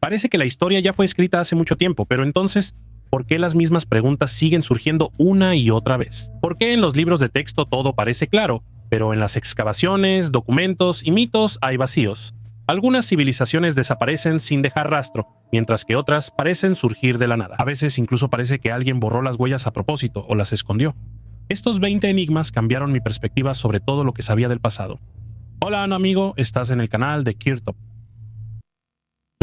Parece que la historia ya fue escrita hace mucho tiempo, pero entonces, ¿por qué las mismas preguntas siguen surgiendo una y otra vez? ¿Por qué en los libros de texto todo parece claro, pero en las excavaciones, documentos y mitos hay vacíos? Algunas civilizaciones desaparecen sin dejar rastro, mientras que otras parecen surgir de la nada. A veces incluso parece que alguien borró las huellas a propósito o las escondió. Estos 20 enigmas cambiaron mi perspectiva sobre todo lo que sabía del pasado. Hola, amigo, estás en el canal de Kirtop.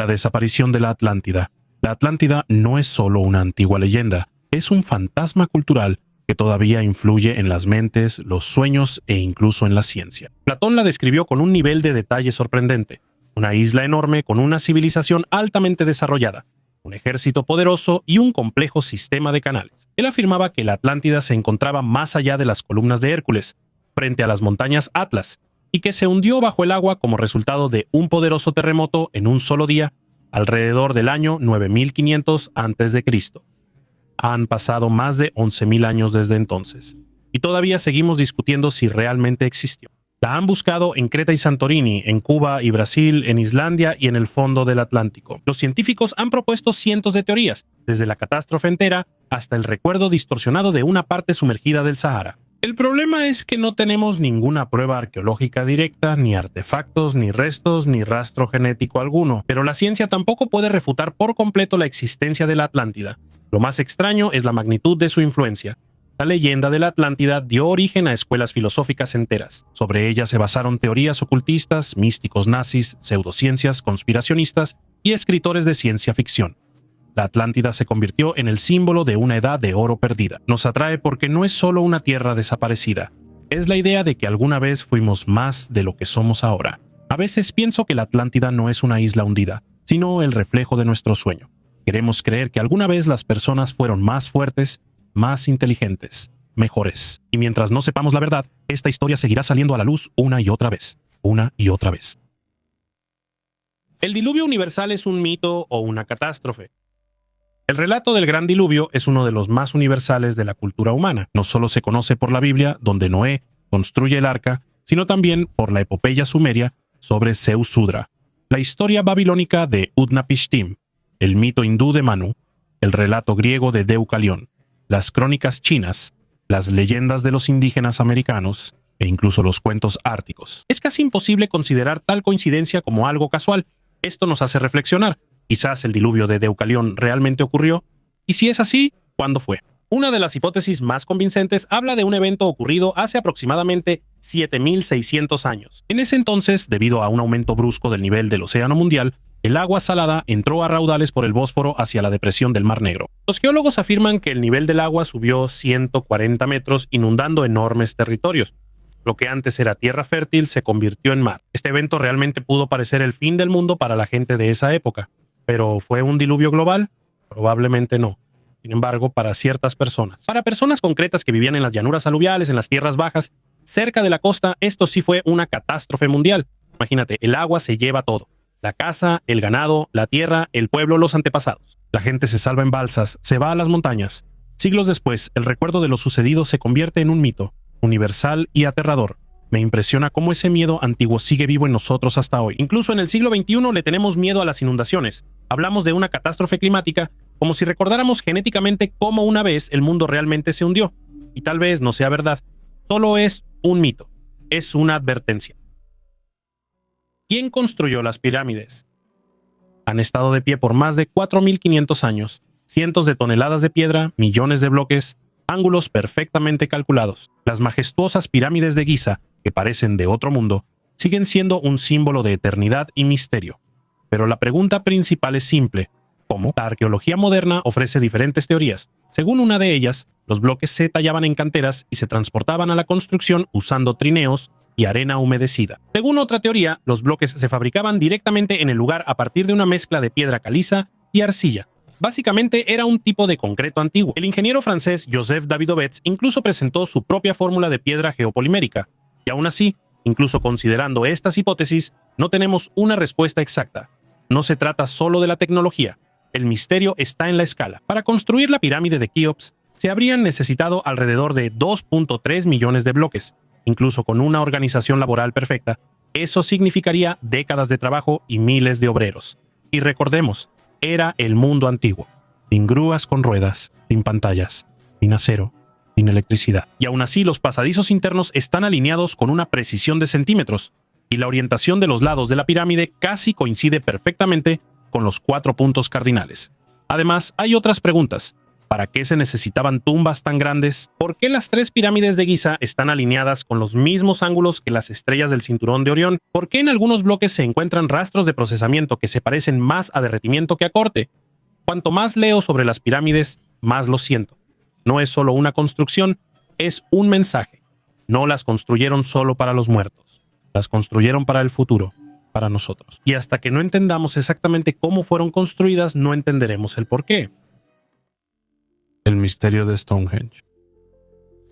La desaparición de la Atlántida. La Atlántida no es solo una antigua leyenda, es un fantasma cultural que todavía influye en las mentes, los sueños e incluso en la ciencia. Platón la describió con un nivel de detalle sorprendente. Una isla enorme con una civilización altamente desarrollada, un ejército poderoso y un complejo sistema de canales. Él afirmaba que la Atlántida se encontraba más allá de las columnas de Hércules, frente a las montañas Atlas, y que se hundió bajo el agua como resultado de un poderoso terremoto en un solo día, alrededor del año 9500 a.C. Han pasado más de 11.000 años desde entonces, y todavía seguimos discutiendo si realmente existió. La han buscado en Creta y Santorini, en Cuba y Brasil, en Islandia y en el fondo del Atlántico. Los científicos han propuesto cientos de teorías, desde la catástrofe entera hasta el recuerdo distorsionado de una parte sumergida del Sahara. El problema es que no tenemos ninguna prueba arqueológica directa, ni artefactos, ni restos, ni rastro genético alguno, pero la ciencia tampoco puede refutar por completo la existencia de la Atlántida. Lo más extraño es la magnitud de su influencia. La leyenda de la Atlántida dio origen a escuelas filosóficas enteras. Sobre ella se basaron teorías ocultistas, místicos nazis, pseudociencias, conspiracionistas y escritores de ciencia ficción. La Atlántida se convirtió en el símbolo de una edad de oro perdida. Nos atrae porque no es solo una tierra desaparecida. Es la idea de que alguna vez fuimos más de lo que somos ahora. A veces pienso que la Atlántida no es una isla hundida, sino el reflejo de nuestro sueño. Queremos creer que alguna vez las personas fueron más fuertes, más inteligentes, mejores. Y mientras no sepamos la verdad, esta historia seguirá saliendo a la luz una y otra vez. Una y otra vez. ¿El diluvio universal es un mito o una catástrofe? El relato del gran diluvio es uno de los más universales de la cultura humana. No solo se conoce por la Biblia, donde Noé construye el arca, sino también por la epopeya sumeria sobre Zeus-Sudra, la historia babilónica de Utnapishtim, el mito hindú de Manu, el relato griego de Deucalión, las crónicas chinas, las leyendas de los indígenas americanos e incluso los cuentos árticos. Es casi imposible considerar tal coincidencia como algo casual. Esto nos hace reflexionar. Quizás el diluvio de Deucalión realmente ocurrió, y si es así, ¿cuándo fue? Una de las hipótesis más convincentes habla de un evento ocurrido hace aproximadamente 7.600 años. En ese entonces, debido a un aumento brusco del nivel del océano mundial, el agua salada entró a raudales por el Bósforo hacia la depresión del Mar Negro. Los geólogos afirman que el nivel del agua subió 140 metros, inundando enormes territorios. Lo que antes era tierra fértil se convirtió en mar. Este evento realmente pudo parecer el fin del mundo para la gente de esa época. ¿Pero fue un diluvio global? Probablemente no. Sin embargo, para ciertas personas. Para personas concretas que vivían en las llanuras aluviales, en las tierras bajas, cerca de la costa, esto sí fue una catástrofe mundial. Imagínate, el agua se lleva todo. La casa, el ganado, la tierra, el pueblo, los antepasados. La gente se salva en balsas, se va a las montañas. Siglos después, el recuerdo de lo sucedido se convierte en un mito, universal y aterrador. Me impresiona cómo ese miedo antiguo sigue vivo en nosotros hasta hoy. Incluso en el siglo XXI le tenemos miedo a las inundaciones. Hablamos de una catástrofe climática como si recordáramos genéticamente cómo una vez el mundo realmente se hundió. Y tal vez no sea verdad. Solo es un mito. Es una advertencia. ¿Quién construyó las pirámides? Han estado de pie por más de 4.500 años. Cientos de toneladas de piedra, millones de bloques, ángulos perfectamente calculados. Las majestuosas pirámides de Giza, que parecen de otro mundo, siguen siendo un símbolo de eternidad y misterio. Pero la pregunta principal es simple. ¿Cómo? La arqueología moderna ofrece diferentes teorías. Según una de ellas, los bloques se tallaban en canteras y se transportaban a la construcción usando trineos y arena humedecida. Según otra teoría, los bloques se fabricaban directamente en el lugar a partir de una mezcla de piedra caliza y arcilla. Básicamente era un tipo de concreto antiguo. El ingeniero francés Joseph Davidovets incluso presentó su propia fórmula de piedra geopolimérica. Y aún así, incluso considerando estas hipótesis, no tenemos una respuesta exacta. No se trata solo de la tecnología. El misterio está en la escala. Para construir la pirámide de Keops, se habrían necesitado alrededor de 2.3 millones de bloques. Incluso con una organización laboral perfecta, eso significaría décadas de trabajo y miles de obreros. Y recordemos, era el mundo antiguo, sin grúas con ruedas, sin pantallas, sin acero, sin electricidad. Y aún así los pasadizos internos están alineados con una precisión de centímetros, y la orientación de los lados de la pirámide casi coincide perfectamente con los 4 puntos cardinales. Además, hay otras preguntas. ¿Para qué se necesitaban tumbas tan grandes? ¿Por qué las 3 pirámides de Giza están alineadas con los mismos ángulos que las estrellas del cinturón de Orión? ¿Por qué en algunos bloques se encuentran rastros de procesamiento que se parecen más a derretimiento que a corte? Cuanto más leo sobre las pirámides, más lo siento. No es solo una construcción, es un mensaje. No las construyeron solo para los muertos. Las construyeron para el futuro, para nosotros. Y hasta que no entendamos exactamente cómo fueron construidas, no entenderemos el porqué. El misterio de Stonehenge.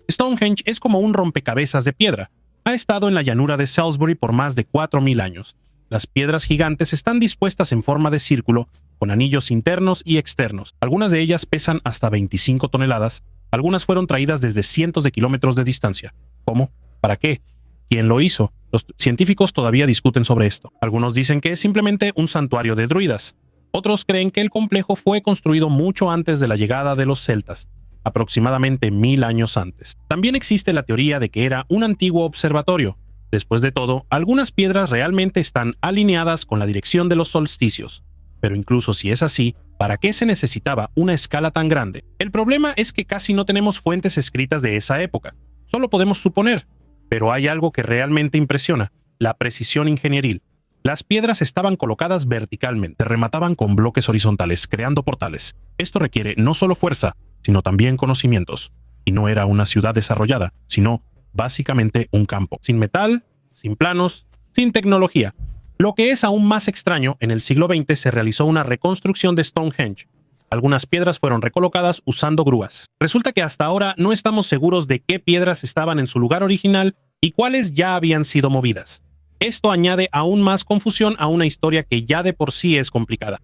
Stonehenge es como un rompecabezas de piedra. Ha estado en la llanura de Salisbury por más de 4.000 años. Las piedras gigantes están dispuestas en forma de círculo, con anillos internos y externos. Algunas de ellas pesan hasta 25 toneladas. Algunas fueron traídas desde cientos de kilómetros de distancia. ¿Cómo? ¿Para qué? ¿Quién lo hizo? Los científicos todavía discuten sobre esto. Algunos dicen que es simplemente un santuario de druidas. Otros creen que el complejo fue construido mucho antes de la llegada de los celtas, aproximadamente 1000 años antes. También existe la teoría de que era un antiguo observatorio. Después de todo, algunas piedras realmente están alineadas con la dirección de los solsticios. Pero incluso si es así, ¿para qué se necesitaba una escala tan grande? El problema es que casi no tenemos fuentes escritas de esa época. Solo podemos suponer. Pero hay algo que realmente impresiona: la precisión ingenieril. Las piedras estaban colocadas verticalmente, se remataban con bloques horizontales, creando portales. Esto requiere no solo fuerza, sino también conocimientos. Y no era una ciudad desarrollada, sino básicamente un campo. Sin metal, sin planos, sin tecnología. Lo que es aún más extraño, en el siglo XX se realizó una reconstrucción de Stonehenge. Algunas piedras fueron recolocadas usando grúas. Resulta que hasta ahora no estamos seguros de qué piedras estaban en su lugar original y cuáles ya habían sido movidas. Esto añade aún más confusión a una historia que ya de por sí es complicada.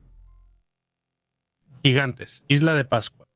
Gigantes, Isla de Pascua.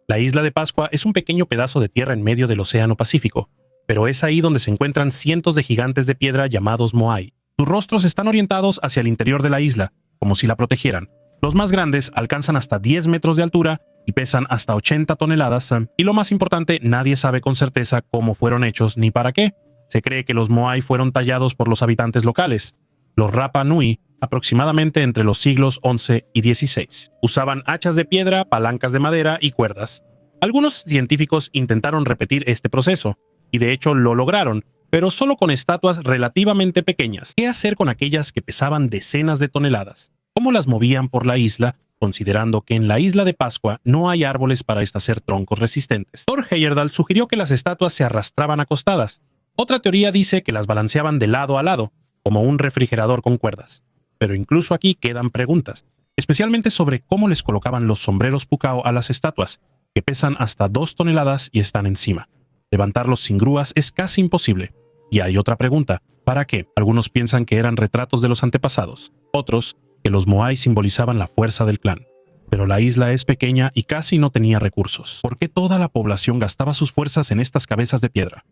La Isla de Pascua es un pequeño pedazo de tierra en medio del Océano Pacífico, pero es ahí donde se encuentran cientos de gigantes de piedra llamados moai. Sus rostros están orientados hacia el interior de la isla, como si la protegieran. Los más grandes alcanzan hasta 10 metros de altura y pesan hasta 80 toneladas, y lo más importante, nadie sabe con certeza cómo fueron hechos ni para qué. Se cree que los moai fueron tallados por los habitantes locales, los Rapa Nui, aproximadamente entre los siglos XI y XVI. Usaban hachas de piedra, palancas de madera y cuerdas. Algunos científicos intentaron repetir este proceso, y de hecho lo lograron, pero solo con estatuas relativamente pequeñas. ¿Qué hacer con aquellas que pesaban decenas de toneladas? ¿Cómo las movían por la isla, considerando que en la Isla de Pascua no hay árboles para establecer troncos resistentes? Thor Heyerdahl sugirió que las estatuas se arrastraban acostadas. Otra teoría dice que las balanceaban de lado a lado, como un refrigerador con cuerdas. Pero incluso aquí quedan preguntas, especialmente sobre cómo les colocaban los sombreros pukao a las estatuas, que pesan hasta 2 toneladas y están encima. Levantarlos sin grúas es casi imposible. Y hay otra pregunta: ¿para qué? Algunos piensan que eran retratos de los antepasados, otros que los moai simbolizaban la fuerza del clan. Pero la isla es pequeña y casi no tenía recursos. ¿Por qué toda la población gastaba sus fuerzas en estas cabezas de piedra?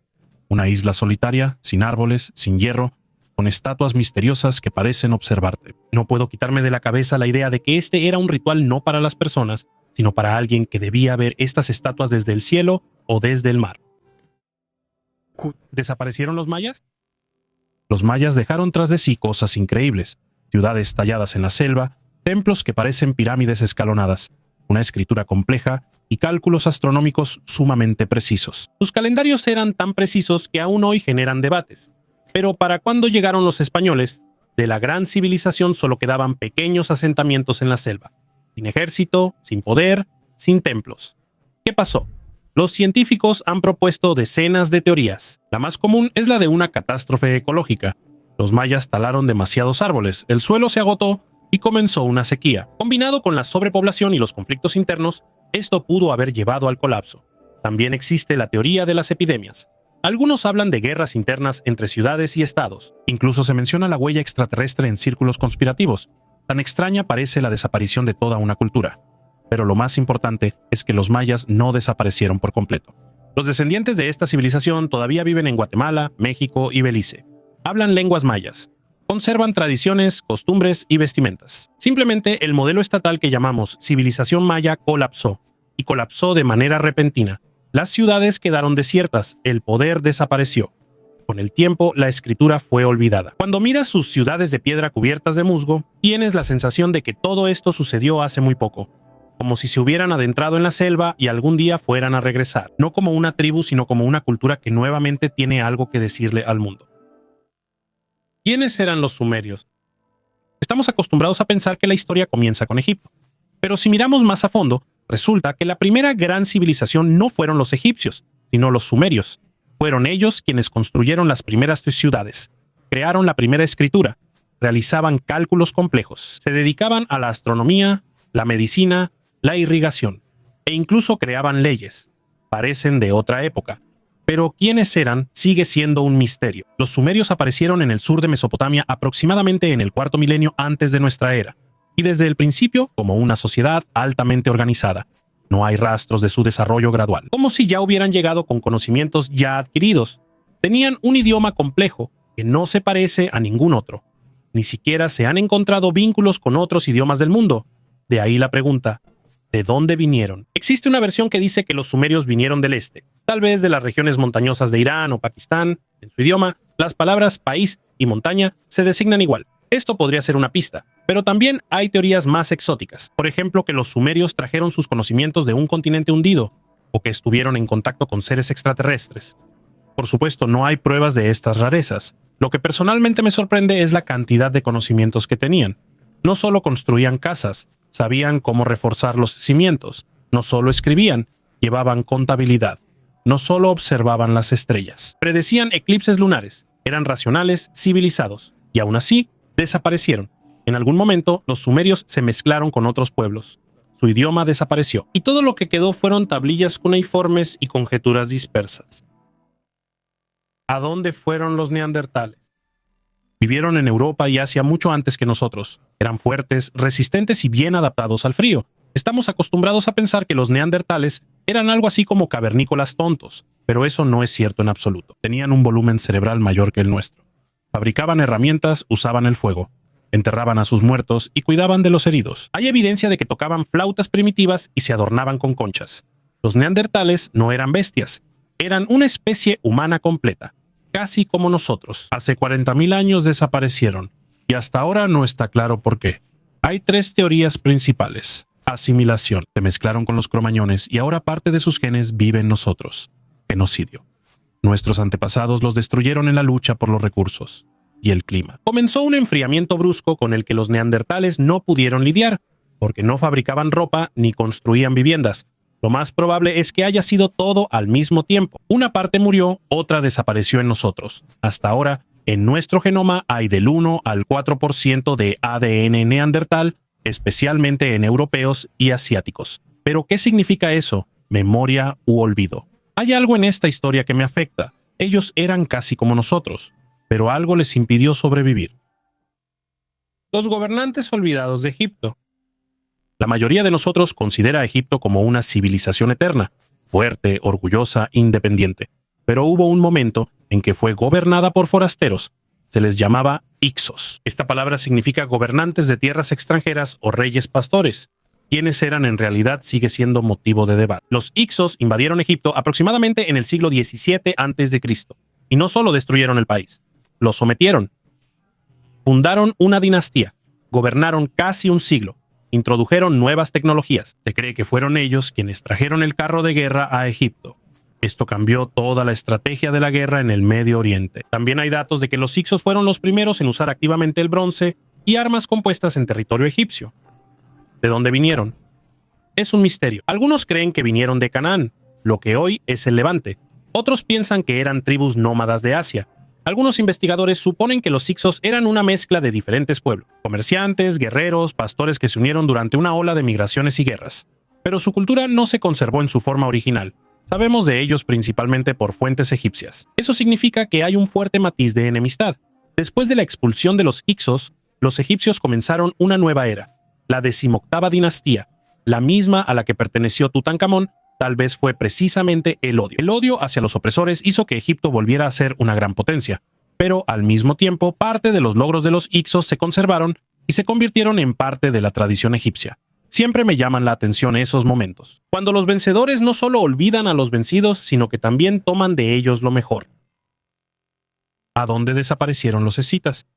Una isla solitaria, sin árboles, sin hierro, con estatuas misteriosas que parecen observarte. No puedo quitarme de la cabeza la idea de que este era un ritual no para las personas, sino para alguien que debía ver estas estatuas desde el cielo o desde el mar. ¿Desaparecieron los mayas? Los mayas dejaron tras de sí cosas increíbles: ciudades talladas en la selva, templos que parecen pirámides escalonadas, una escritura compleja y cálculos astronómicos sumamente precisos. Sus calendarios eran tan precisos que aún hoy generan debates. Pero para cuando llegaron los españoles, de la gran civilización solo quedaban pequeños asentamientos en la selva, sin ejército, sin poder, sin templos. ¿Qué pasó? Los científicos han propuesto decenas de teorías. La más común es la de una catástrofe ecológica. Los mayas talaron demasiados árboles, el suelo se agotó y comenzó una sequía. Combinado con la sobrepoblación y los conflictos internos, esto pudo haber llevado al colapso. También existe la teoría de las epidemias. Algunos hablan de guerras internas entre ciudades y estados. Incluso se menciona la huella extraterrestre en círculos conspirativos. Tan extraña parece la desaparición de toda una cultura. Pero lo más importante es que los mayas no desaparecieron por completo. Los descendientes de esta civilización todavía viven en Guatemala, México y Belice. Hablan lenguas mayas. Conservan tradiciones, costumbres y vestimentas. Simplemente el modelo estatal que llamamos civilización maya colapsó, y colapsó de manera repentina. Las ciudades quedaron desiertas, el poder desapareció. Con el tiempo, la escritura fue olvidada. Cuando miras sus ciudades de piedra cubiertas de musgo, tienes la sensación de que todo esto sucedió hace muy poco, como si se hubieran adentrado en la selva y algún día fueran a regresar, no como una tribu, sino como una cultura que nuevamente tiene algo que decirle al mundo. ¿Quiénes eran los sumerios? Estamos acostumbrados a pensar que la historia comienza con Egipto, pero si miramos más a fondo, resulta que la primera gran civilización no fueron los egipcios, sino los sumerios. Fueron ellos quienes construyeron las primeras ciudades, crearon la primera escritura, realizaban cálculos complejos, se dedicaban a la astronomía, la medicina, la irrigación, e incluso creaban leyes. Parecen de otra época, pero quiénes eran sigue siendo un misterio. Los sumerios aparecieron en el sur de Mesopotamia aproximadamente en el cuarto milenio antes de nuestra era, y desde el principio como una sociedad altamente organizada. No hay rastros de su desarrollo gradual, como si ya hubieran llegado con conocimientos ya adquiridos. Tenían un idioma complejo que no se parece a ningún otro. Ni siquiera se han encontrado vínculos con otros idiomas del mundo. De ahí la pregunta, ¿de dónde vinieron? Existe una versión que dice que los sumerios vinieron del este, tal vez de las regiones montañosas de Irán o Pakistán. En su idioma, las palabras país y montaña se designan igual. Esto podría ser una pista, pero también hay teorías más exóticas. Por ejemplo, que los sumerios trajeron sus conocimientos de un continente hundido, o que estuvieron en contacto con seres extraterrestres. Por supuesto, no hay pruebas de estas rarezas. Lo que personalmente me sorprende es la cantidad de conocimientos que tenían. No solo construían casas, sabían cómo reforzar los cimientos. No solo escribían, llevaban contabilidad. No solo observaban las estrellas. Predecían eclipses lunares. Eran racionales, civilizados. Y aún así, desaparecieron. En algún momento, los sumerios se mezclaron con otros pueblos. Su idioma desapareció, y todo lo que quedó fueron tablillas cuneiformes y conjeturas dispersas. ¿A dónde fueron los neandertales? Vivieron en Europa y Asia mucho antes que nosotros. Eran fuertes, resistentes y bien adaptados al frío. Estamos acostumbrados a pensar que los neandertales eran algo así como cavernícolas tontos, pero eso no es cierto en absoluto. Tenían un volumen cerebral mayor que el nuestro. Fabricaban herramientas, usaban el fuego, enterraban a sus muertos y cuidaban de los heridos. Hay evidencia de que tocaban flautas primitivas y se adornaban con conchas. Los neandertales no eran bestias, eran una especie humana completa, casi como nosotros. Hace 40.000 años desaparecieron, y hasta ahora no está claro por qué. Hay 3 teorías principales. Asimilación. Se mezclaron con los cromañones y ahora parte de sus genes vive en nosotros. Genocidio. Nuestros antepasados los destruyeron en la lucha por los recursos. Y el clima. Comenzó un enfriamiento brusco con el que los neandertales no pudieron lidiar, porque no fabricaban ropa ni construían viviendas. Lo más probable es que haya sido todo al mismo tiempo. Una parte murió, otra desapareció en nosotros. Hasta ahora, en nuestro genoma hay del 1 al 4% de ADN neandertal, especialmente en europeos y asiáticos. ¿Pero qué significa eso? Memoria u olvido. Hay algo en esta historia que me afecta. Ellos eran casi como nosotros, pero algo les impidió sobrevivir. Los gobernantes olvidados de Egipto. La mayoría de nosotros considera a Egipto como una civilización eterna, fuerte, orgullosa, independiente. Pero hubo un momento en que fue gobernada por forasteros. Se les llamaba Hyksos. Esta palabra significa gobernantes de tierras extranjeras o reyes pastores. Quiénes eran en realidad sigue siendo motivo de debate. Los Hyksos invadieron Egipto aproximadamente en el siglo XVII a.C. y no solo destruyeron el país, lo sometieron. Fundaron una dinastía, gobernaron casi un siglo, introdujeron nuevas tecnologías. Se cree que fueron ellos quienes trajeron el carro de guerra a Egipto. Esto cambió toda la estrategia de la guerra en el Medio Oriente. También hay datos de que los Hyksos fueron los primeros en usar activamente el bronce y armas compuestas en territorio egipcio. ¿De dónde vinieron? Es un misterio. Algunos creen que vinieron de Canaán, lo que hoy es el Levante. Otros piensan que eran tribus nómadas de Asia. Algunos investigadores suponen que los Hyksos eran una mezcla de diferentes pueblos, comerciantes, guerreros, pastores que se unieron durante una ola de migraciones y guerras. Pero su cultura no se conservó en su forma original. Sabemos de ellos principalmente por fuentes egipcias. Eso significa que hay un fuerte matiz de enemistad. Después de la expulsión de los Hyksos, los egipcios comenzaron una nueva era, la 18ª dinastía, la misma a la que perteneció Tutankamón. Tal vez fue precisamente el odio. El odio hacia los opresores hizo que Egipto volviera a ser una gran potencia, pero al mismo tiempo parte de los logros de los Hyksos se conservaron y se convirtieron en parte de la tradición egipcia. Siempre me llaman la atención esos momentos, cuando los vencedores no solo olvidan a los vencidos, sino que también toman de ellos lo mejor. ¿A dónde desaparecieron los escitas?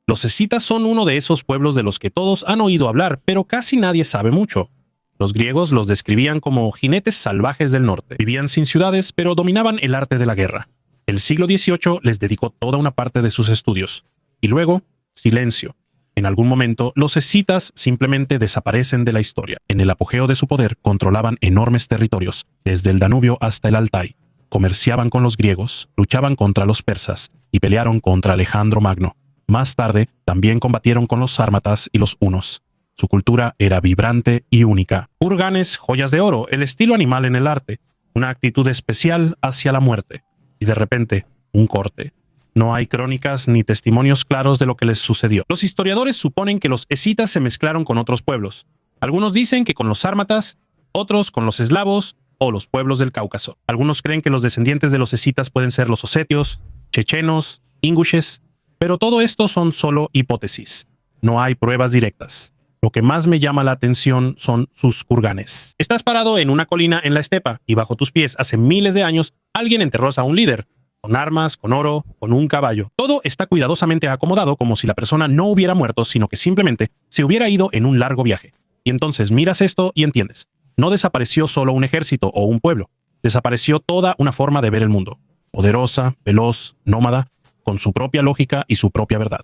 Los escitas son uno de esos pueblos de los que todos han oído hablar, pero casi nadie sabe mucho. Los griegos los describían como jinetes salvajes del norte. Vivían sin ciudades, pero dominaban el arte de la guerra. El siglo XVIII les dedicó toda una parte de sus estudios. Y luego, silencio. En algún momento, los escitas simplemente desaparecen de la historia. En el apogeo de su poder, controlaban enormes territorios, desde el Danubio hasta el Altai. Comerciaban con los griegos, luchaban contra los persas y pelearon contra Alejandro Magno. Más tarde, también combatieron con los sármatas y los hunos. Su cultura era vibrante y única. Kurganes, joyas de oro, el estilo animal en el arte, una actitud especial hacia la muerte. Y de repente, un corte. No hay crónicas ni testimonios claros de lo que les sucedió. Los historiadores suponen que los escitas se mezclaron con otros pueblos. Algunos dicen que con los sármatas, otros con los eslavos o los pueblos del Cáucaso. Algunos creen que los descendientes de los escitas pueden ser los osetios, chechenos, ingushes, pero todo esto son solo hipótesis. No hay pruebas directas. Lo que más me llama la atención son sus kurganes. Estás parado en una colina en la estepa y bajo tus pies hace miles de años alguien enterró a un líder, con armas, con oro, con un caballo. Todo está cuidadosamente acomodado como si la persona no hubiera muerto, sino que simplemente se hubiera ido en un largo viaje. Y entonces miras esto y entiendes. No desapareció solo un ejército o un pueblo. Desapareció toda una forma de ver el mundo. Poderosa, veloz, nómada, con su propia lógica y su propia verdad.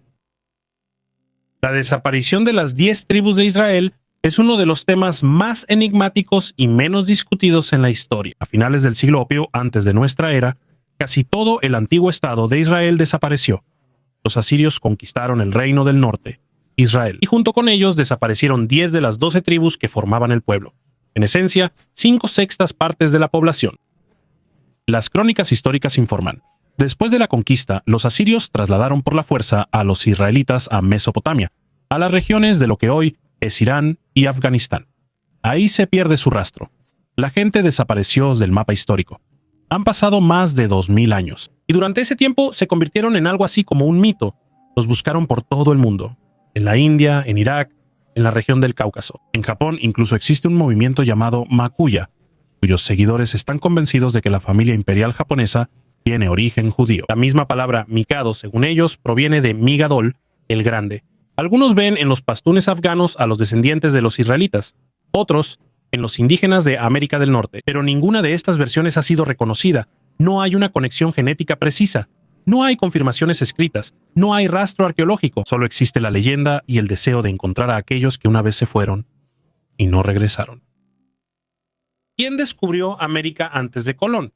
La desaparición de las 10 tribus de Israel es uno de los temas más enigmáticos y menos discutidos en la historia. A finales del siglo Opio, antes de nuestra era, casi todo el antiguo estado de Israel desapareció. Los asirios conquistaron el reino del norte, Israel, y junto con ellos desaparecieron 10 de las 12 tribus que formaban el pueblo. En esencia, 5/6 partes de la población. Las crónicas históricas informan. Después de la conquista, los asirios trasladaron por la fuerza a los israelitas a Mesopotamia, a las regiones de lo que hoy es Irán y Afganistán. Ahí se pierde su rastro. La gente desapareció del mapa histórico. Han pasado más de 2000 años, y durante ese tiempo se convirtieron en algo así como un mito. Los buscaron por todo el mundo, en la India, en Irak, en la región del Cáucaso. En Japón incluso existe un movimiento llamado Makuya, cuyos seguidores están convencidos de que la familia imperial japonesa tiene origen judío. La misma palabra Mikado, según ellos, proviene de Migadol, el Grande. Algunos ven en los pastunes afganos a los descendientes de los israelitas, otros en los indígenas de América del Norte, pero ninguna de estas versiones ha sido reconocida. No hay una conexión genética precisa, no hay confirmaciones escritas, no hay rastro arqueológico, solo existe la leyenda y el deseo de encontrar a aquellos que una vez se fueron y no regresaron. ¿Quién descubrió América antes de Colón?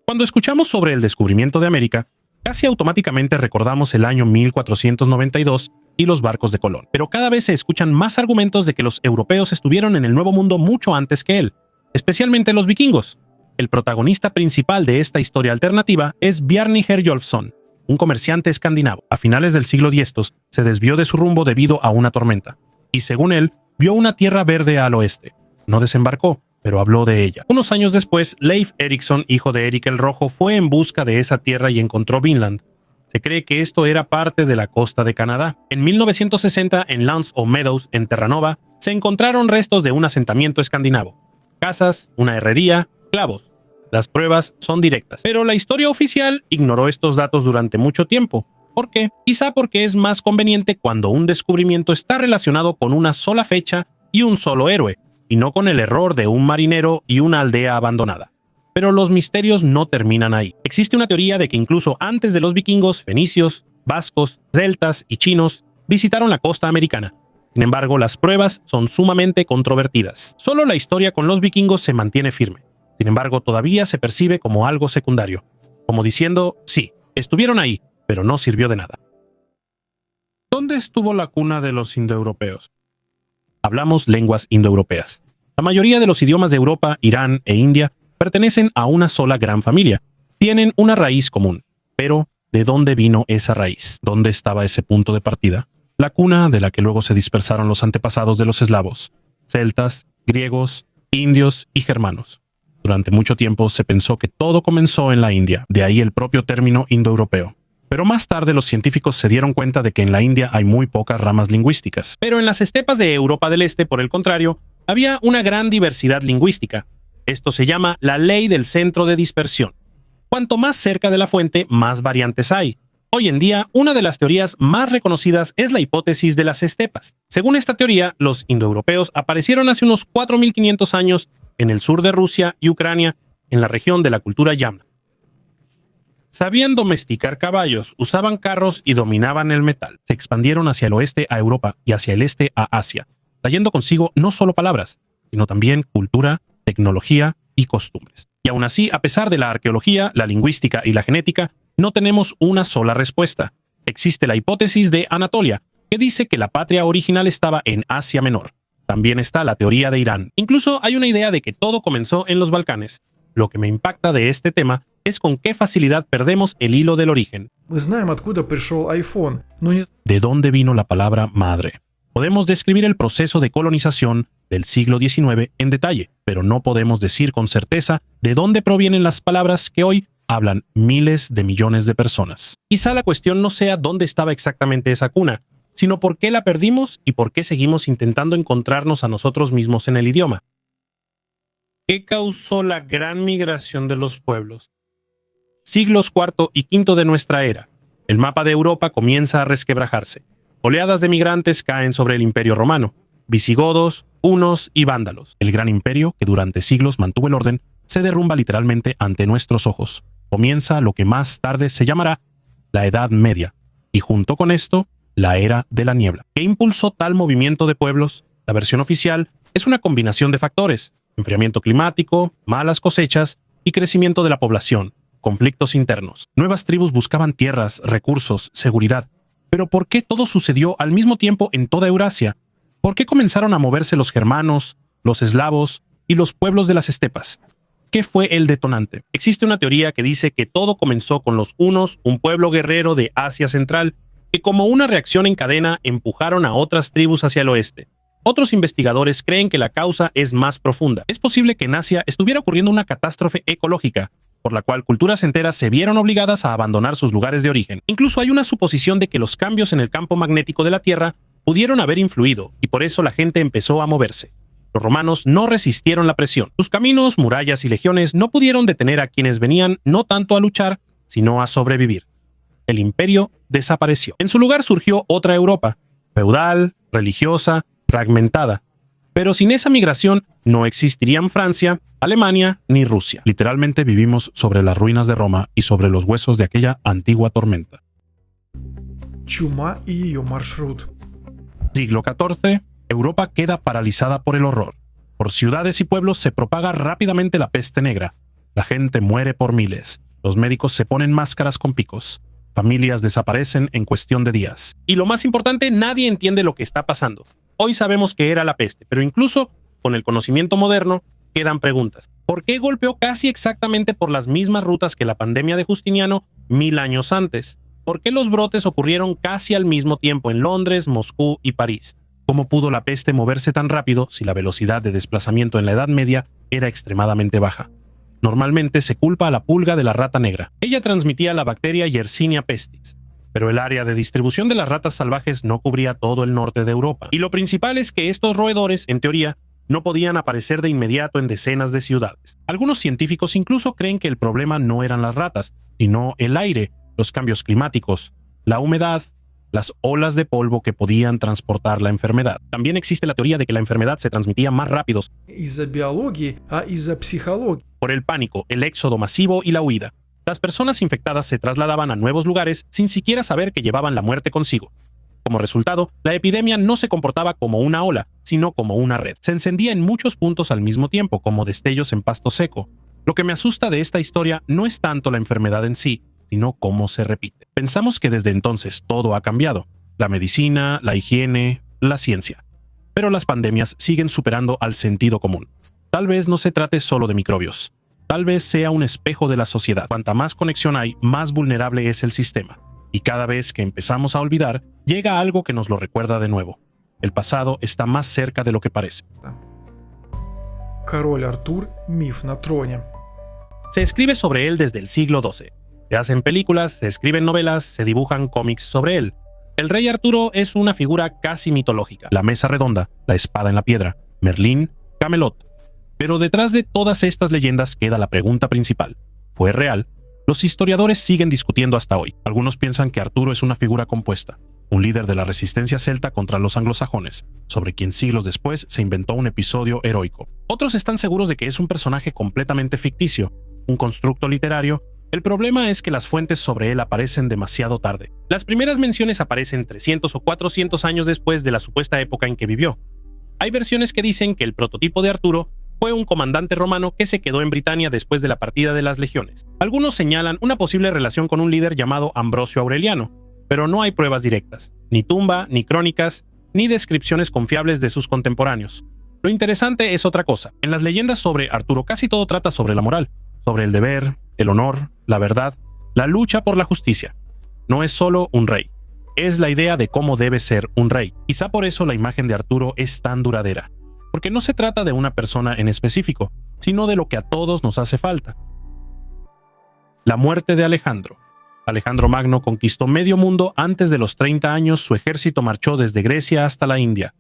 Cuando escuchamos sobre el descubrimiento de América, casi automáticamente recordamos el año 1492 y los barcos de Colón. Pero cada vez se escuchan más argumentos de que los europeos estuvieron en el Nuevo Mundo mucho antes que él, especialmente los vikingos. El protagonista principal de esta historia alternativa es Bjarni Herjolfsson, un comerciante escandinavo. A finales del siglo X se desvió de su rumbo debido a una tormenta, y según él, vio una tierra verde al oeste. No desembarcó, pero habló de ella. Unos años después, Leif Erikson, hijo de Erik el Rojo, fue en busca de esa tierra y encontró Vinland. Se cree que esto era parte de la costa de Canadá. En 1960, en Lance o Meadows, en Terranova, se encontraron restos de un asentamiento escandinavo. Casas, una herrería, clavos. Las pruebas son directas. Pero la historia oficial ignoró estos datos durante mucho tiempo. ¿Por qué? Quizá porque es más conveniente cuando un descubrimiento está relacionado con una sola fecha y un solo héroe, y no con el error de un marinero y una aldea abandonada. Pero los misterios no terminan ahí. Existe una teoría de que incluso antes de los vikingos, fenicios, vascos, celtas y chinos visitaron la costa americana. Sin embargo, las pruebas son sumamente controvertidas. Solo la historia con los vikingos se mantiene firme. Sin embargo, todavía se percibe como algo secundario, como diciendo, sí, estuvieron ahí, pero no sirvió de nada. ¿Dónde estuvo la cuna de los indoeuropeos? Hablamos lenguas indoeuropeas. La mayoría de los idiomas de Europa, Irán e India pertenecen a una sola gran familia. Tienen una raíz común. Pero, ¿de dónde vino esa raíz? ¿Dónde estaba ese punto de partida? La cuna de la que luego se dispersaron los antepasados de los eslavos, celtas, griegos, indios y germanos. Durante mucho tiempo se pensó que todo comenzó en la India, de ahí el propio término indoeuropeo. Pero más tarde los científicos se dieron cuenta de que en la India hay muy pocas ramas lingüísticas. Pero en las estepas de Europa del Este, por el contrario, había una gran diversidad lingüística. Esto se llama la ley del centro de dispersión. Cuanto más cerca de la fuente, más variantes hay. Hoy en día, una de las teorías más reconocidas es la hipótesis de las estepas. Según esta teoría, los indoeuropeos aparecieron hace unos 4.500 años en el sur de Rusia y Ucrania, en la región de la cultura Yamna. Sabían domesticar caballos, usaban carros y dominaban el metal. Se expandieron hacia el oeste a Europa y hacia el este a Asia, trayendo consigo no solo palabras, sino también cultura, tecnología y costumbres. Y aún así, a pesar de la arqueología, la lingüística y la genética, no tenemos una sola respuesta. Existe la hipótesis de Anatolia, que dice que la patria original estaba en Asia Menor. También está la teoría de Irán. Incluso hay una idea de que todo comenzó en los Balcanes. Lo que me impacta de este tema es con qué facilidad perdemos el hilo del origen. ¿De dónde vino la palabra madre? Podemos describir el proceso de colonización del siglo XIX en detalle, pero no podemos decir con certeza de dónde provienen las palabras que hoy hablan miles de millones de personas. Quizá la cuestión no sea dónde estaba exactamente esa cuna, sino por qué la perdimos y por qué seguimos intentando encontrarnos a nosotros mismos en el idioma. ¿Qué causó la gran migración de los pueblos? Siglos IV y V de nuestra era. El mapa de Europa comienza a resquebrajarse. Oleadas de migrantes caen sobre el Imperio Romano. Visigodos, hunos y vándalos. El gran imperio, que durante siglos mantuvo el orden, se derrumba literalmente ante nuestros ojos. Comienza lo que más tarde se llamará la Edad Media, y junto con esto, la Era de la Niebla. ¿Qué impulsó tal movimiento de pueblos? La versión oficial es una combinación de factores: enfriamiento climático, malas cosechas y crecimiento de la población, conflictos internos. Nuevas tribus buscaban tierras, recursos, seguridad. Pero ¿por qué todo sucedió al mismo tiempo en toda Eurasia? ¿Por qué comenzaron a moverse los germanos, los eslavos y los pueblos de las estepas? ¿Qué fue el detonante? Existe una teoría que dice que todo comenzó con los hunos, un pueblo guerrero de Asia Central, que como una reacción en cadena empujaron a otras tribus hacia el oeste. Otros investigadores creen que la causa es más profunda. Es posible que en Asia estuviera ocurriendo una catástrofe ecológica, por la cual culturas enteras se vieron obligadas a abandonar sus lugares de origen. Incluso hay una suposición de que los cambios en el campo magnético de la Tierra pudieron haber influido, y por eso la gente empezó a moverse. Los romanos no resistieron la presión. Sus caminos, murallas y legiones no pudieron detener a quienes venían no tanto a luchar, sino a sobrevivir. El imperio desapareció. En su lugar surgió otra Europa, feudal, religiosa, fragmentada. Pero sin esa migración no existirían Francia, Alemania ni Rusia. Literalmente vivimos sobre las ruinas de Roma y sobre los huesos de aquella antigua tormenta. Чума y ее маршрут. Siglo XIV. Europa queda paralizada por el horror. Por ciudades y pueblos se propaga rápidamente la peste negra. La gente muere por miles. Los médicos se ponen máscaras con picos. Familias desaparecen en cuestión de días. Y lo más importante, nadie entiende lo que está pasando. Hoy sabemos que era la peste, pero incluso con el conocimiento moderno quedan preguntas. ¿Por qué golpeó casi exactamente por las mismas rutas que la pandemia de Justiniano 1000 años antes? ¿Por qué los brotes ocurrieron casi al mismo tiempo en Londres, Moscú y París? ¿Cómo pudo la peste moverse tan rápido si la velocidad de desplazamiento en la Edad Media era extremadamente baja? Normalmente se culpa a la pulga de la rata negra. Ella transmitía la bacteria Yersinia pestis. Pero el área de distribución de las ratas salvajes no cubría todo el norte de Europa. Y lo principal es que estos roedores, en teoría, no podían aparecer de inmediato en decenas de ciudades. Algunos científicos incluso creen que el problema no eran las ratas, sino el aire, los cambios climáticos, la humedad, las olas de polvo que podían transportar la enfermedad. También existe la teoría de que la enfermedad se transmitía más rápido por el pánico, el éxodo masivo y la huida. Las personas infectadas se trasladaban a nuevos lugares sin siquiera saber que llevaban la muerte consigo. Como resultado, la epidemia no se comportaba como una ola, sino como una red. Se encendía en muchos puntos al mismo tiempo, como destellos en pasto seco. Lo que me asusta de esta historia no es tanto la enfermedad en sí, sino cómo se repite. Pensamos que desde entonces todo ha cambiado. La medicina, la higiene, la ciencia. Pero las pandemias siguen superando al sentido común. Tal vez no se trate solo de microbios. Tal vez sea un espejo de la sociedad. Cuanta más conexión hay, más vulnerable es el sistema. Y cada vez que empezamos a olvidar, llega algo que nos lo recuerda de nuevo. El pasado está más cerca de lo que parece. Король Артур, миф на троне. Se escribe sobre él desde el siglo XII. Se hacen películas, se escriben novelas, se dibujan cómics sobre él. El rey Arturo es una figura casi mitológica. La mesa redonda, la espada en la piedra, Merlín, Camelot. Pero detrás de todas estas leyendas queda la pregunta principal. ¿Fue real? Los historiadores siguen discutiendo hasta hoy. Algunos piensan que Arturo es una figura compuesta, un líder de la resistencia celta contra los anglosajones, sobre quien siglos después se inventó un episodio heroico. Otros están seguros de que es un personaje completamente ficticio, un constructo literario. El problema es que las fuentes sobre él aparecen demasiado tarde. Las primeras menciones aparecen 300 o 400 años después de la supuesta época en que vivió. Hay versiones que dicen que el prototipo de Arturo fue un comandante romano que se quedó en Britania después de la partida de las legiones. Algunos señalan una posible relación con un líder llamado Ambrosio Aureliano, pero no hay pruebas directas, ni tumba, ni crónicas, ni descripciones confiables de sus contemporáneos. Lo interesante es otra cosa. En las leyendas sobre Arturo casi todo trata sobre la moral, sobre el deber, el honor, la verdad, la lucha por la justicia. No es solo un rey, es la idea de cómo debe ser un rey. Quizá por eso la imagen de Arturo es tan duradera, porque no se trata de una persona en específico, sino de lo que a todos nos hace falta. La muerte de Alejandro. Alejandro Magno conquistó medio mundo. Antes de los 30 años, su ejército marchó desde Grecia hasta la India.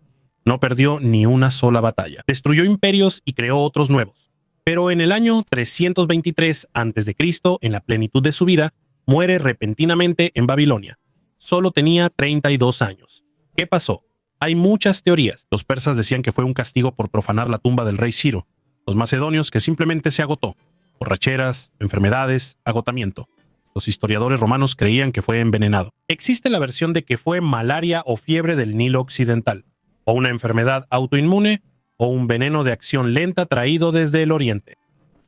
No perdió ni una sola batalla. Destruyó imperios y creó otros nuevos. Pero en el año 323 a.C., en la plenitud de su vida, muere repentinamente en Babilonia. Solo tenía 32 años. ¿Qué pasó? Hay muchas teorías. Los persas decían que fue un castigo por profanar la tumba del rey Ciro. Los macedonios que simplemente se agotó. Borracheras, enfermedades, agotamiento. Los historiadores romanos creían que fue envenenado. Existe la versión de que fue malaria o fiebre del Nilo Occidental, o una enfermedad autoinmune, o un veneno de acción lenta traído desde el oriente.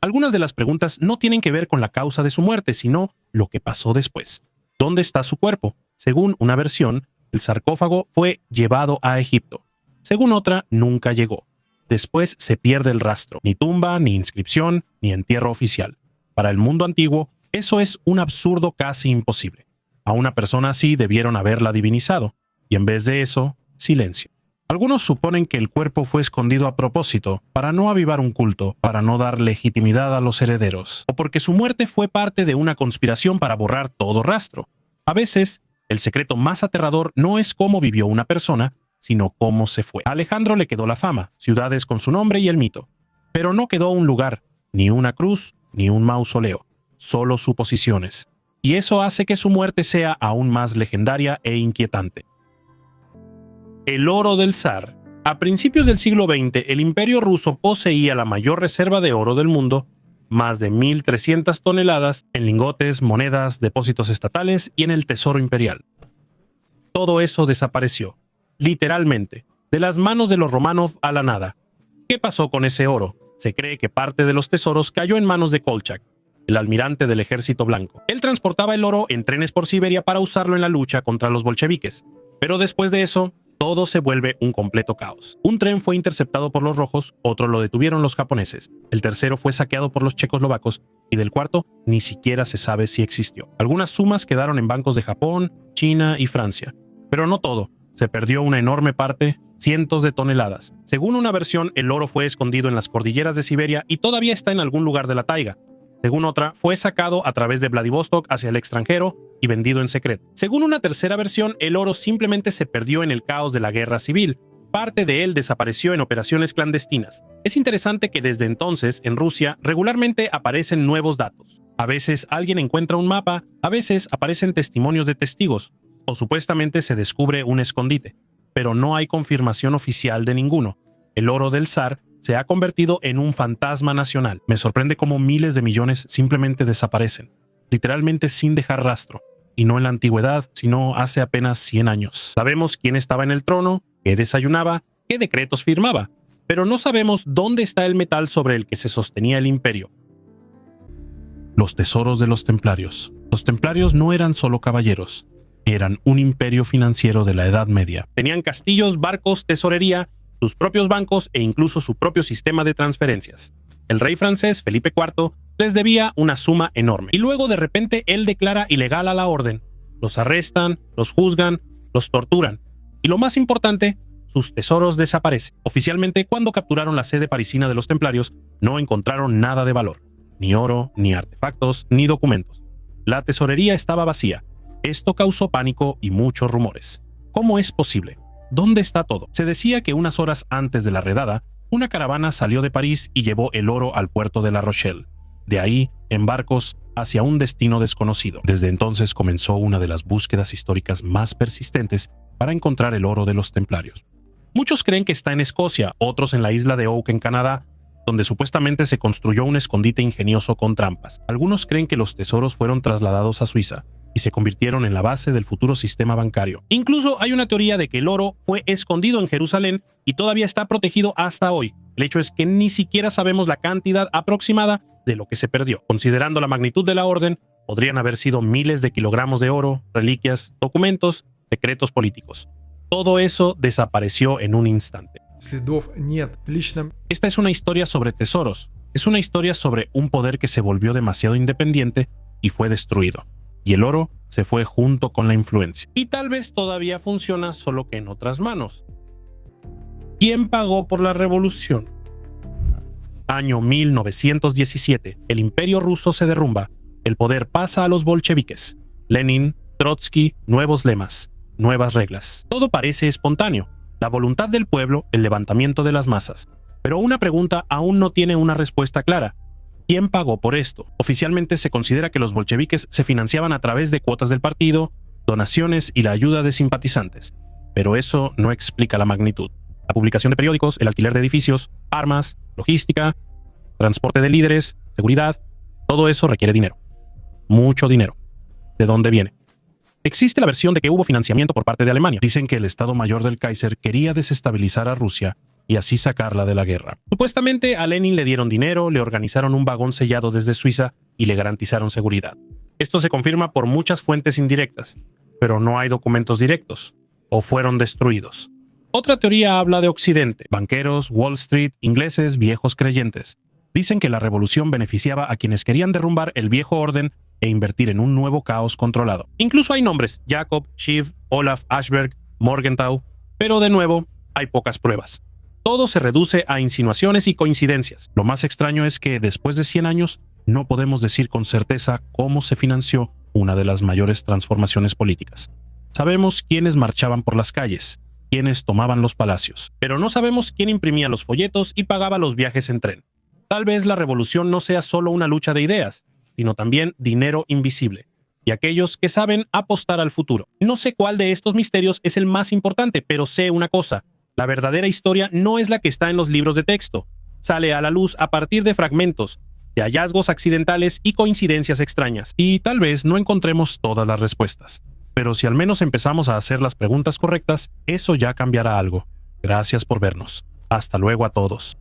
Algunas de las preguntas no tienen que ver con la causa de su muerte, sino lo que pasó después. ¿Dónde está su cuerpo? Según una versión, el sarcófago fue llevado a Egipto. Según otra, nunca llegó. Después se pierde el rastro. Ni tumba, ni inscripción, ni entierro oficial. Para el mundo antiguo, eso es un absurdo casi imposible. A una persona así debieron haberla divinizado, y en vez de eso, silencio. Algunos suponen que el cuerpo fue escondido a propósito, para no avivar un culto, para no dar legitimidad a los herederos, o porque su muerte fue parte de una conspiración para borrar todo rastro. A veces, el secreto más aterrador no es cómo vivió una persona, sino cómo se fue. A Alejandro le quedó la fama, ciudades con su nombre y el mito. Pero no quedó un lugar, ni una cruz, ni un mausoleo, solo suposiciones. Y eso hace que su muerte sea aún más legendaria e inquietante. El oro del zar. A principios del siglo XX, el Imperio ruso poseía la mayor reserva de oro del mundo, más de 1.300 toneladas en lingotes, monedas, depósitos estatales y en el tesoro imperial. Todo eso desapareció, literalmente, de las manos de los Romanov a la nada. ¿Qué pasó con ese oro? Se cree que parte de los tesoros cayó en manos de Kolchak, el almirante del Ejército Blanco. Él transportaba el oro en trenes por Siberia para usarlo en la lucha contra los bolcheviques. Pero después de eso, todo se vuelve un completo caos. Un tren fue interceptado por los rojos, otro lo detuvieron los japoneses, el tercero fue saqueado por los checoslovacos y del cuarto ni siquiera se sabe si existió. Algunas sumas quedaron en bancos de Japón, China y Francia, pero no todo. Se perdió una enorme parte, cientos de toneladas. Según una versión, el oro fue escondido en las cordilleras de Siberia y todavía está en algún lugar de la taiga. Según otra, fue sacado a través de Vladivostok hacia el extranjero y vendido en secreto. Según una tercera versión, el oro simplemente se perdió en el caos de la guerra civil. Parte de él desapareció en operaciones clandestinas. Es interesante que desde entonces, en Rusia, regularmente aparecen nuevos datos. A veces alguien encuentra un mapa, a veces aparecen testimonios de testigos, o supuestamente se descubre un escondite. Pero no hay confirmación oficial de ninguno. El oro del zar se ha convertido en un fantasma nacional. Me sorprende cómo miles de millones simplemente desaparecen, literalmente sin dejar rastro, y no en la antigüedad, sino hace apenas 100 años. Sabemos quién estaba en el trono, qué desayunaba, qué decretos firmaba, pero no sabemos dónde está el metal sobre el que se sostenía el imperio. Los tesoros de los templarios. Los templarios no eran solo caballeros, eran un imperio financiero de la Edad Media. Tenían castillos, barcos, tesorería, sus propios bancos e incluso su propio sistema de transferencias. El rey francés Felipe IV les debía una suma enorme. Y luego de repente él declara ilegal a la orden. Los arrestan, los juzgan, los torturan. Y lo más importante, sus tesoros desaparecen. Oficialmente, cuando capturaron la sede parisina de los templarios, no encontraron nada de valor. Ni oro, ni artefactos, ni documentos. La tesorería estaba vacía. Esto causó pánico y muchos rumores. ¿Cómo es posible? ¿Dónde está todo? Se decía que unas horas antes de la redada, una caravana salió de París y llevó el oro al puerto de La Rochelle. De ahí, en barcos, hacia un destino desconocido. Desde entonces comenzó una de las búsquedas históricas más persistentes para encontrar el oro de los templarios. Muchos creen que está en Escocia, otros en la isla de Oak en Canadá, donde supuestamente se construyó un escondite ingenioso con trampas. Algunos creen que los tesoros fueron trasladados a Suiza y se convirtieron en la base del futuro sistema bancario. Incluso hay una teoría de que el oro fue escondido en Jerusalén y todavía está protegido hasta hoy. El hecho es que ni siquiera sabemos la cantidad aproximada de lo que se perdió. Considerando la magnitud de la orden, podrían haber sido miles de kilogramos de oro, reliquias, documentos, secretos políticos. Todo eso desapareció en un instante. Esta es una historia sobre tesoros. Es una historia sobre un poder que se volvió demasiado independiente y fue destruido. Y el oro se fue junto con la influencia. Y tal vez todavía funciona, solo que en otras manos. ¿Quién pagó por la revolución? Año 1917. El imperio ruso se derrumba. El poder pasa a los bolcheviques. Lenin, Trotsky, nuevos lemas, nuevas reglas. Todo parece espontáneo. La voluntad del pueblo, el levantamiento de las masas. Pero una pregunta aún no tiene una respuesta clara. ¿Quién pagó por esto? Oficialmente se considera que los bolcheviques se financiaban a través de cuotas del partido, donaciones y la ayuda de simpatizantes. Pero eso no explica la magnitud. La publicación de periódicos, el alquiler de edificios, armas, logística, transporte de líderes, seguridad, todo eso requiere dinero. Mucho dinero. ¿De dónde viene? Existe la versión de que hubo financiamiento por parte de Alemania. Dicen que el Estado Mayor del Kaiser quería desestabilizar a Rusia y así sacarla de la guerra. Supuestamente a Lenin le dieron dinero, le organizaron un vagón sellado desde Suiza y le garantizaron seguridad. Esto se confirma por muchas fuentes indirectas, pero no hay documentos directos, o fueron destruidos. Otra teoría habla de Occidente, banqueros, Wall Street, ingleses, viejos creyentes. Dicen que la revolución beneficiaba a quienes querían derrumbar el viejo orden e invertir en un nuevo caos controlado. Incluso hay nombres, Jacob, Schiff, Olaf Ashberg, Morgenthau, pero de nuevo, hay pocas pruebas. Todo se reduce a insinuaciones y coincidencias. Lo más extraño es que después de 100 años no podemos decir con certeza cómo se financió una de las mayores transformaciones políticas. Sabemos quiénes marchaban por las calles, quiénes tomaban los palacios, pero no sabemos quién imprimía los folletos y pagaba los viajes en tren. Tal vez la revolución no sea solo una lucha de ideas, sino también dinero invisible, y aquellos que saben apostar al futuro. No sé cuál de estos misterios es el más importante, pero sé una cosa. La verdadera historia no es la que está en los libros de texto. Sale a la luz a partir de fragmentos, de hallazgos accidentales y coincidencias extrañas. Y tal vez no encontremos todas las respuestas. Pero si al menos empezamos a hacer las preguntas correctas, eso ya cambiará algo. Gracias por vernos. Hasta luego a todos.